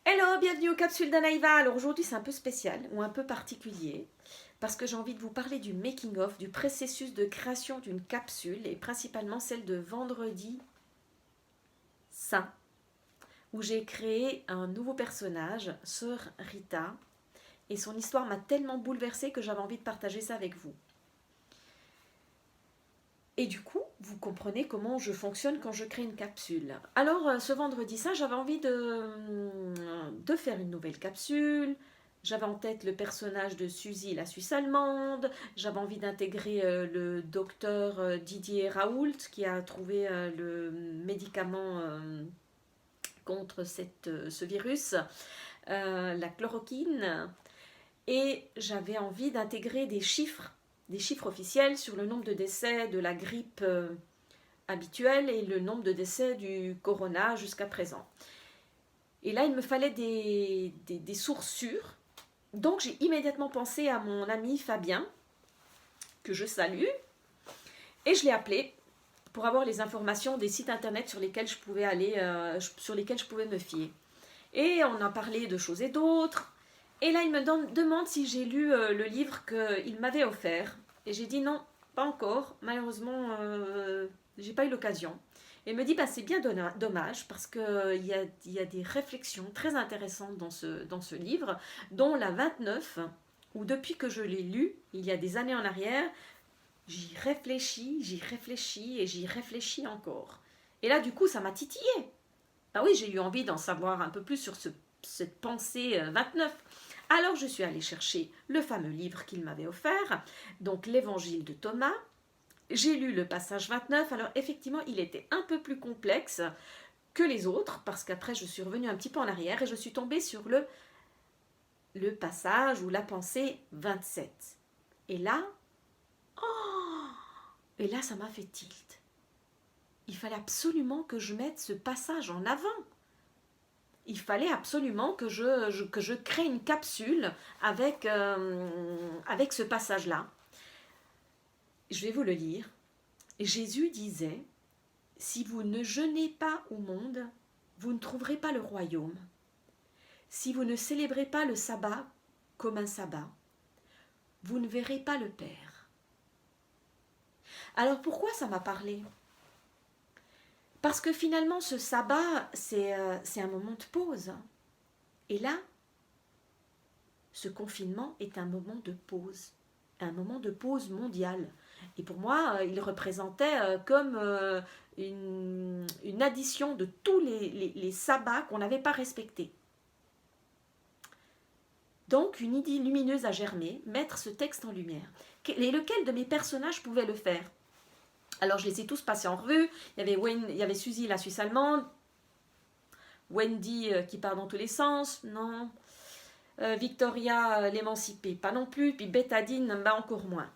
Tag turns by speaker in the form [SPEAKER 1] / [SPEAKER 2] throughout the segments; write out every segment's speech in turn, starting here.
[SPEAKER 1] Hello, bienvenue aux capsules d'Anaïva. Alors aujourd'hui c'est un peu spécial ou un peu particulier parce que j'ai envie de vous parler du making of, du processus de création d'une capsule et principalement celle de vendredi saint où j'ai créé un nouveau personnage, Sœur Rita, et son histoire m'a tellement bouleversée que j'avais envie de partager ça avec vous. Et du coup, vous comprenez comment je fonctionne quand je crée une capsule. Alors, ce vendredi saint, j'avais envie de faire une nouvelle capsule. J'avais en tête le personnage de Suzy, la Suisse allemande. J'avais envie d'intégrer le docteur Didier Raoult, qui a trouvé le médicament contre ce virus, la chloroquine. Et j'avais envie d'intégrer des chiffres officiels sur le nombre de décès de la grippe habituelle et le nombre de décès du corona jusqu'à présent. Et là, il me fallait des sources sûres. Donc, j'ai immédiatement pensé à mon ami Fabien, que je salue, et je l'ai appelé pour avoir les informations des sites internet sur lesquels je pouvais aller, sur lesquels je pouvais me fier. Et on a parlé de choses et d'autres. Et là, il me demande si j'ai lu le livre qu'il m'avait offert. Et j'ai dit non, pas encore. Malheureusement, j'ai pas eu l'occasion. Et il me dit bah, c'est bien dommage parce qu'il y a des réflexions très intéressantes dans ce livre, dont la 29, où depuis que je l'ai lu, il y a des années en arrière, j'y réfléchis et j'y réfléchis encore. Et là, du coup, ça m'a titillé. Ah oui, j'ai eu envie d'en savoir un peu plus sur cette pensée 29. Alors je suis allée chercher le fameux livre qu'il m'avait offert, donc l'Évangile de Thomas. J'ai lu le passage 29, alors effectivement il était un peu plus complexe que les autres, parce qu'après je suis revenue un petit peu en arrière et je suis tombée sur le passage ou la pensée 27. Et là, et là ça m'a fait tilt. Il fallait absolument que je mette ce passage en avant. Il fallait absolument que je crée une capsule avec ce passage-là. Je vais vous le lire. Jésus disait, si vous ne jeûnez pas au monde, vous ne trouverez pas le royaume. Si vous ne célébrez pas le sabbat comme un sabbat, vous ne verrez pas le Père. Alors pourquoi ça m'a parlé ? Parce que finalement ce sabbat, c'est un moment de pause. Et là, ce confinement est un moment de pause mondiale. Et pour moi, il représentait comme une addition de tous les sabbats qu'on n'avait pas respectés. Donc, une idée lumineuse a germé, mettre ce texte en lumière. Et lequel de mes personnages pouvait le faire ? Alors, je les ai tous passés en revue. Il y avait Suzy, la Suisse allemande, Wendy qui part dans tous les sens, non. Victoria, l'émancipée, pas non plus. Puis Bétadine, bah encore moins.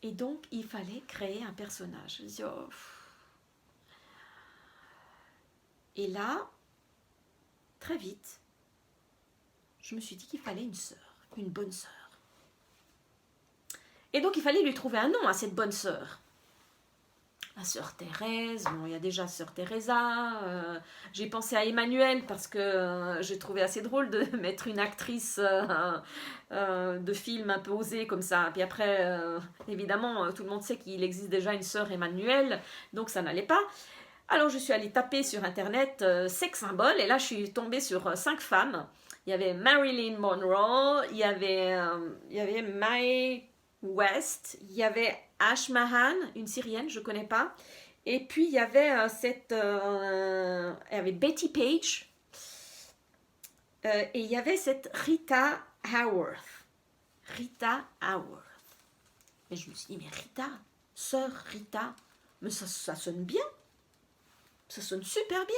[SPEAKER 1] Et donc, il fallait créer un personnage. Oh. Et là, très vite, je me suis dit qu'il fallait une sœur, une bonne sœur. Et donc, il fallait lui trouver un nom à cette bonne sœur. La sœur Thérèse, bon, il y a déjà sœur Teresa. J'ai pensé à Emmanuel parce que j'ai trouvé assez drôle de mettre une actrice de film un peu osée comme ça. Puis après, évidemment, tout le monde sait qu'il existe déjà une sœur Emmanuel, donc ça n'allait pas. Alors je suis allée taper sur internet sex symbole et là je suis tombée sur 5 femmes. Il y avait Marilyn Monroe, il y avait Mae West, il y avait Ash Mahan, une Syrienne, je ne connais pas. Et puis il y avait il y avait Betty Page et il y avait cette Rita Hayworth. Rita Hayworth. Et je me suis dit, mais Rita, sœur Rita, mais ça sonne bien. Ça sonne super bien.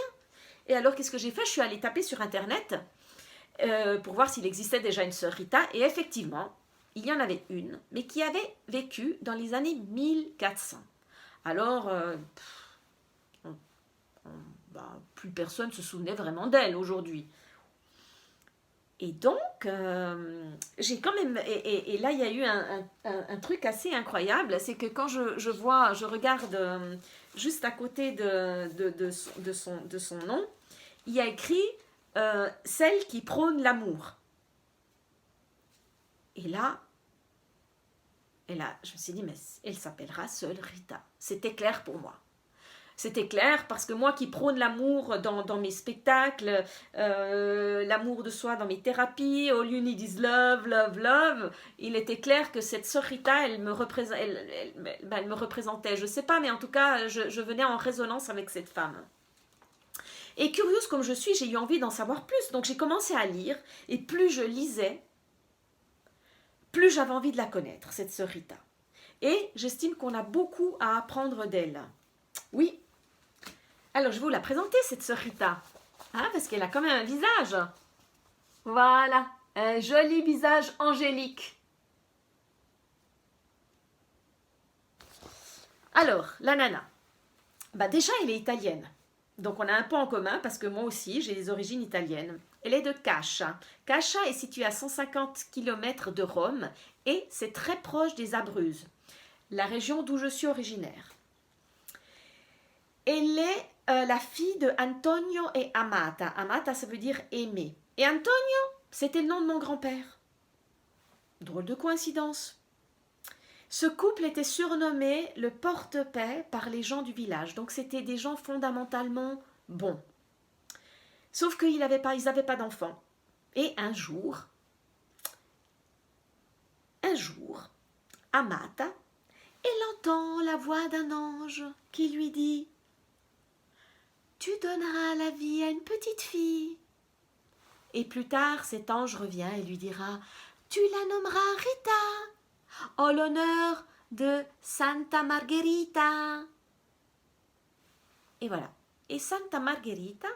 [SPEAKER 1] Et alors, qu'est-ce que j'ai fait ? Je suis allée taper sur Internet pour voir s'il existait déjà une sœur Rita. Et effectivement, il y en avait une, mais qui avait vécu dans les années 1400. Alors, plus personne ne se souvenait vraiment d'elle aujourd'hui. Et donc, j'ai quand même... Et là, il y a eu un truc assez incroyable, c'est que quand je regarde juste à côté de son nom, il y a écrit celle qui prône l'amour. Et là, je me suis dit, mais elle s'appellera seule Rita. C'était clair pour moi. C'était clair parce que moi qui prône l'amour dans mes spectacles, l'amour de soi dans mes thérapies, All You Need Is Love, Love, Love, il était clair que cette sœur Rita, elle me représentait. Je ne sais pas, mais en tout cas, je venais en résonance avec cette femme. Et curieuse comme je suis, j'ai eu envie d'en savoir plus. Donc j'ai commencé à lire, et plus je lisais, plus j'avais envie de la connaître, cette sœur Rita. Et j'estime qu'on a beaucoup à apprendre d'elle. Oui. Alors, je vais vous la présenter, cette sœur Rita. Hein, parce qu'elle a quand même un visage. Voilà, un joli visage angélique. Alors, la nana. Bah déjà, elle est italienne. Donc, on a un point en commun parce que moi aussi, j'ai des origines italiennes. Elle est de Cascia. Cascia est située à 150 km de Rome et c'est très proche des Abruzzes, la région d'où je suis originaire. Elle est la fille de Antonio et Amata. Amata, ça veut dire aimer. Et Antonio, c'était le nom de mon grand-père. Drôle de coïncidence. Ce couple était surnommé le porte-paix par les gens du village. Donc c'était des gens fondamentalement bons. Sauf qu'ils n'avaient pas d'enfants. Et un jour, Amata, elle entend la voix d'un ange qui lui dit « Tu donneras la vie à une petite fille. » Et plus tard, cet ange revient et lui dira « Tu la nommeras Rita, en l'honneur de Santa Margherita. » Et voilà. Et Santa Margherita,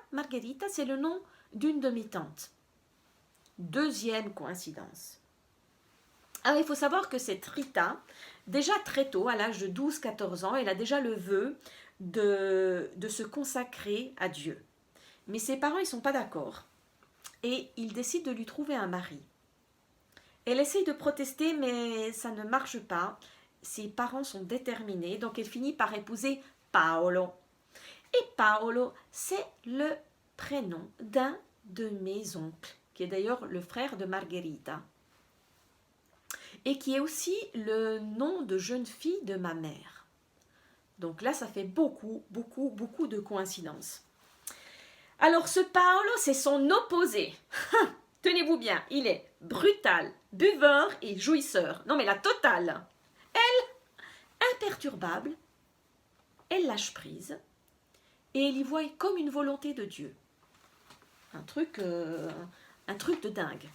[SPEAKER 1] c'est le nom d'une de mes tantes. Deuxième coïncidence. Alors, il faut savoir que cette Rita, déjà très tôt, à l'âge de 12-14 ans, elle a déjà le vœu de se consacrer à Dieu. Mais ses parents, ils ne sont pas d'accord. Et ils décident de lui trouver un mari. Elle essaye de protester, mais ça ne marche pas. Ses parents sont déterminés, donc elle finit par épouser Paolo. Et Paolo, c'est le prénom d'un de mes oncles, qui est d'ailleurs le frère de Margherita. Et qui est aussi le nom de jeune fille de ma mère. Donc là, ça fait beaucoup de coïncidences. Alors ce Paolo, c'est son opposé. Tenez-vous bien, il est brutal, buveur et jouisseur. Non mais la totale. Elle, imperturbable, elle lâche prise et elle y voit comme une volonté de Dieu. Un truc de dingue.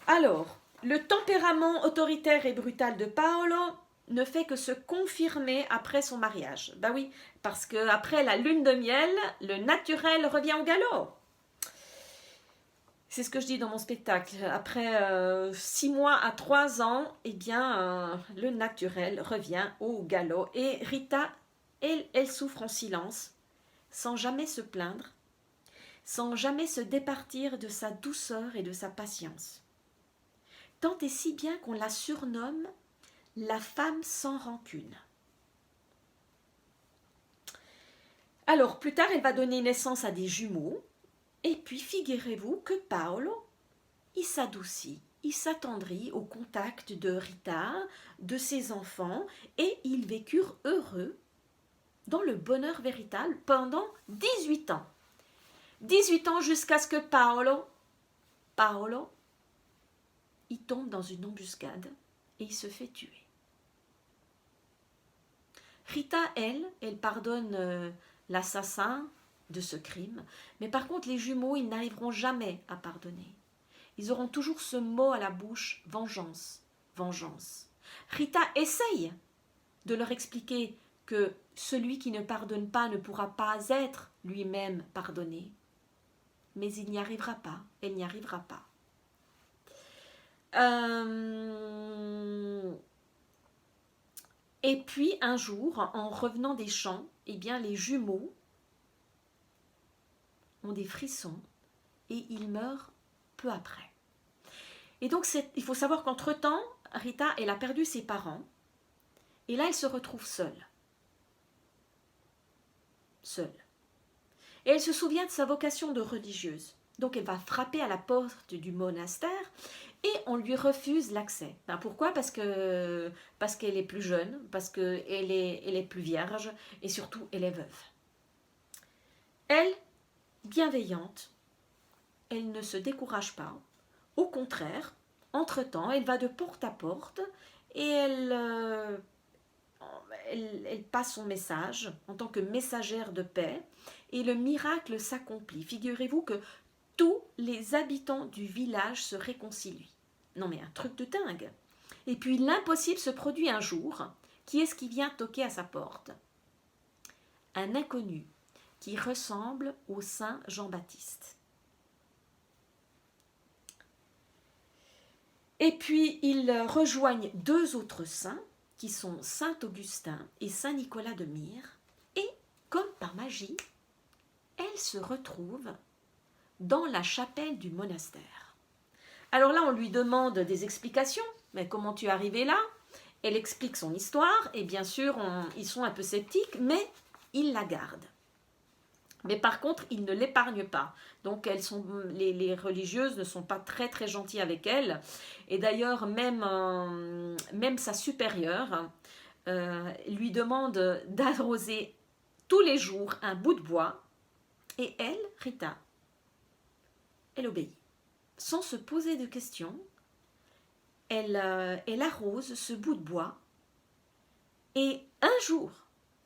[SPEAKER 1] Alors, le tempérament autoritaire et brutal de Paolo ne fait que se confirmer après son mariage. Ben oui, parce qu'après la lune de miel, le naturel revient au galop. C'est ce que je dis dans mon spectacle. Après 6 mois à 3 ans, eh bien, le naturel revient au galop. Et Rita, elle souffre en silence, sans jamais se plaindre, sans jamais se départir de sa douceur et de sa patience. Tant et si bien qu'on la surnomme la femme sans rancune. Alors, plus tard, elle va donner naissance à des jumeaux. Et puis, figurez-vous que Paolo, il s'adoucit, il s'attendrit au contact de Rita, de ses enfants, et ils vécurent heureux dans le bonheur véritable pendant 18 ans. 18 ans jusqu'à ce que Paolo, il tombe dans une embuscade et il se fait tuer. Rita, elle pardonne l'assassin de ce crime, mais par contre les jumeaux, ils n'arriveront jamais à pardonner. Ils auront toujours ce mot à la bouche, vengeance, vengeance. Rita essaye de leur expliquer que celui qui ne pardonne pas ne pourra pas être lui-même pardonné, mais il n'y arrivera pas, elle n'y arrivera pas. Et puis un jour, en revenant des champs, eh bien les jumeaux ont des frissons et ils meurent peu après. Et donc il faut savoir qu'entre-temps, Rita, elle a perdu ses parents et là elle se retrouve seule. Et elle se souvient de sa vocation de religieuse. Donc elle va frapper à la porte du monastère et on lui refuse l'accès. Ben, pourquoi? Parce qu'elle est plus jeune, parce elle est plus vierge et surtout elle est veuve. Elle, bienveillante, elle ne se décourage pas. Au contraire, entre-temps, elle va de porte à porte et elle passe son message en tant que messagère de paix et le miracle s'accomplit. Figurez-vous que tous les habitants du village se réconcilient. Non mais un truc de dingue. Et puis l'impossible se produit un jour. Qui est-ce qui vient toquer à sa porte? Un inconnu qui ressemble au saint Jean-Baptiste. Et puis ils rejoignent deux autres saints qui sont saint Augustin et saint Nicolas de Myre. Et comme par magie, elles se retrouvent dans la chapelle du monastère. Alors là, on lui demande des explications. Mais comment tu es arrivée là? Elle explique son histoire et bien sûr, ils sont un peu sceptiques, mais ils la gardent. Mais par contre, ils ne l'épargnent pas. Donc, les religieuses ne sont pas très très gentilles avec elle. Et d'ailleurs, même sa supérieure lui demande d'arroser tous les jours un bout de bois. Et elle, Rita, elle obéit. Sans se poser de questions, elle arrose ce bout de bois. Et un jour,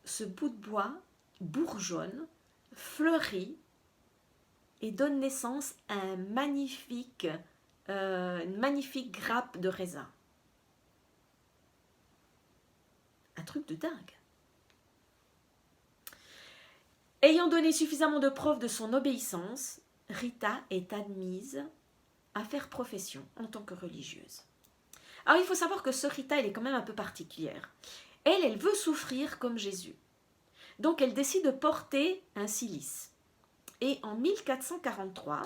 [SPEAKER 1] ce bout de bois bourgeonne, fleurit et donne naissance à une magnifique grappe de raisin. Un truc de dingue. Ayant donné suffisamment de preuves de son obéissance, Rita est admise à faire profession en tant que religieuse. Alors il faut savoir que ce Rita, elle est quand même un peu particulière. Elle veut souffrir comme Jésus. Donc elle décide de porter un cilice. Et en 1443,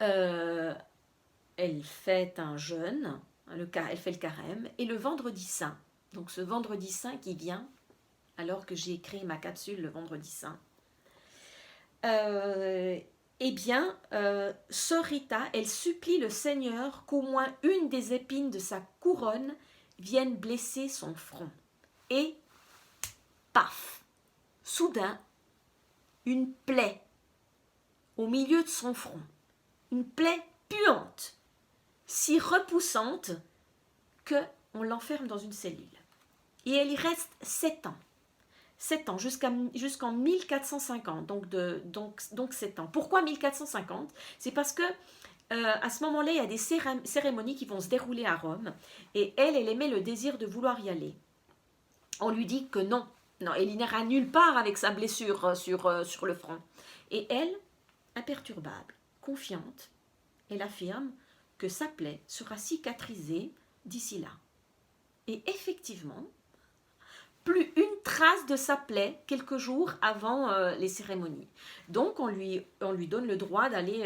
[SPEAKER 1] elle fait un jeûne, elle fait le carême, et le vendredi saint, donc ce vendredi saint qui vient, alors que j'ai écrit ma capsule le vendredi saint, ce Rita, elle supplie le Seigneur qu'au moins une des épines de sa couronne vienne blesser son front. Et paf, soudain, une plaie au milieu de son front, une plaie puante, si repoussante qu'on l'enferme dans une cellule. Et elle y reste 7 ans. 7 ans, jusqu'en 1450, donc 7 ans. Pourquoi 1450? C'est parce que à ce moment-là, il y a des cérémonies qui vont se dérouler à Rome, et elle émet le désir de vouloir y aller. On lui dit que non, elle n'ira nulle part avec sa blessure sur le front. Et elle, imperturbable, confiante, elle affirme que sa plaie sera cicatrisée d'ici là. Et effectivement, plus une trace de sa plaie quelques jours avant les cérémonies. Donc on lui donne le droit d'aller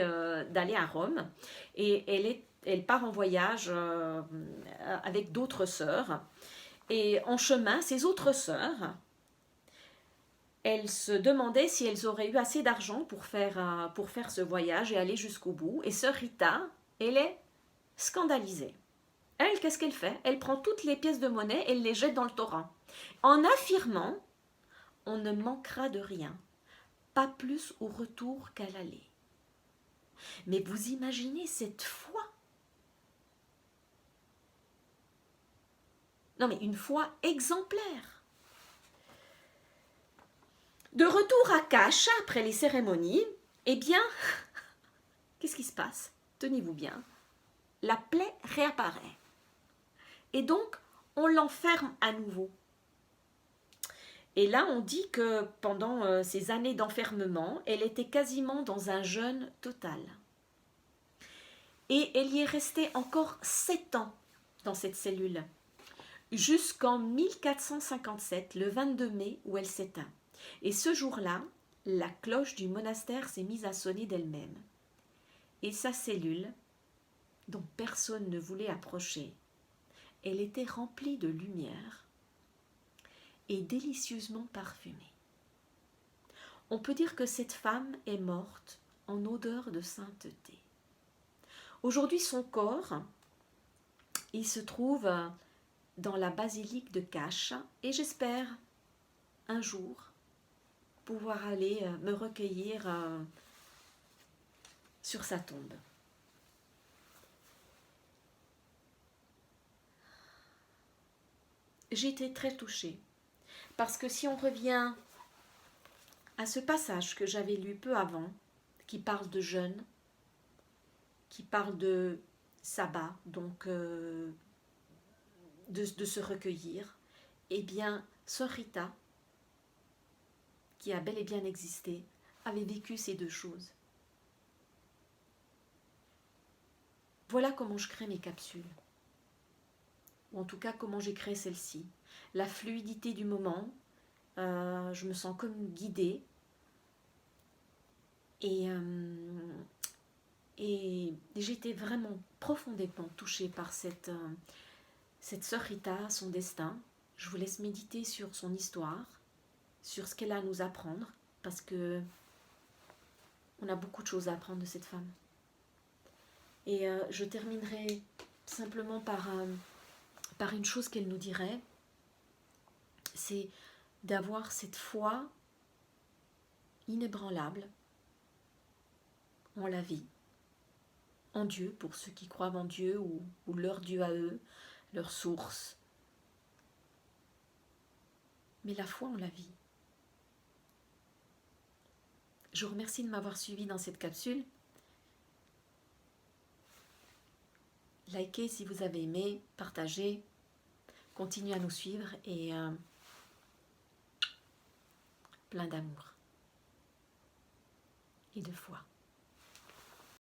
[SPEAKER 1] à Rome, et elle part en voyage avec d'autres sœurs. Et en chemin, ces autres sœurs, elles se demandaient si elles auraient eu assez d'argent pour faire ce voyage et aller jusqu'au bout. Et sœur Rita, elle est scandalisée. Elle, qu'est-ce qu'elle fait? Elle prend toutes les pièces de monnaie et elle les jette dans le torrent, en affirmant « On ne manquera de rien, pas plus au retour qu'à l'aller ». Mais vous imaginez cette foi? Non mais une foi exemplaire. De retour à Cache, après les cérémonies, eh bien, qu'est-ce qui se passe? Tenez-vous bien, la plaie réapparaît. Et donc, on l'enferme à nouveau. Et là, on dit que pendant ces années d'enfermement, elle était quasiment dans un jeûne total. Et elle y est restée encore 7 ans dans cette cellule, jusqu'en 1457, le 22 mai, où elle s'éteint. Et ce jour-là, la cloche du monastère s'est mise à sonner d'elle-même. Et sa cellule, dont personne ne voulait approcher, elle était remplie de lumière et délicieusement parfumée. On peut dire que cette femme est morte en odeur de sainteté. Aujourd'hui, son corps, il se trouve dans la basilique de Cache et j'espère un jour pouvoir aller me recueillir sur sa tombe. J'ai été très touchée parce que si on revient à ce passage que j'avais lu peu avant, qui parle de jeûne, qui parle de sabbat, donc de se recueillir, eh bien, Sœur Rita, qui a bel et bien existé, avait vécu ces deux choses. Voilà comment je crée mes capsules, ou en tout cas comment j'ai créé celle-ci. La fluidité du moment, je me sens comme guidée, et j'étais vraiment profondément touchée par cette sœur Rita, son destin. Je vous laisse méditer sur son histoire, sur ce qu'elle a à nous apprendre, parce que on a beaucoup de choses à apprendre de cette femme. Et je terminerai simplement par une chose qu'elle nous dirait, c'est d'avoir cette foi inébranlable en la vie, en Dieu, pour ceux qui croient en Dieu ou leur Dieu à eux, leur source, mais la foi en la vie. Je vous remercie de m'avoir suivi dans cette capsule. Likez si vous avez aimé, partagez, continuez à nous suivre et plein d'amour et de foi.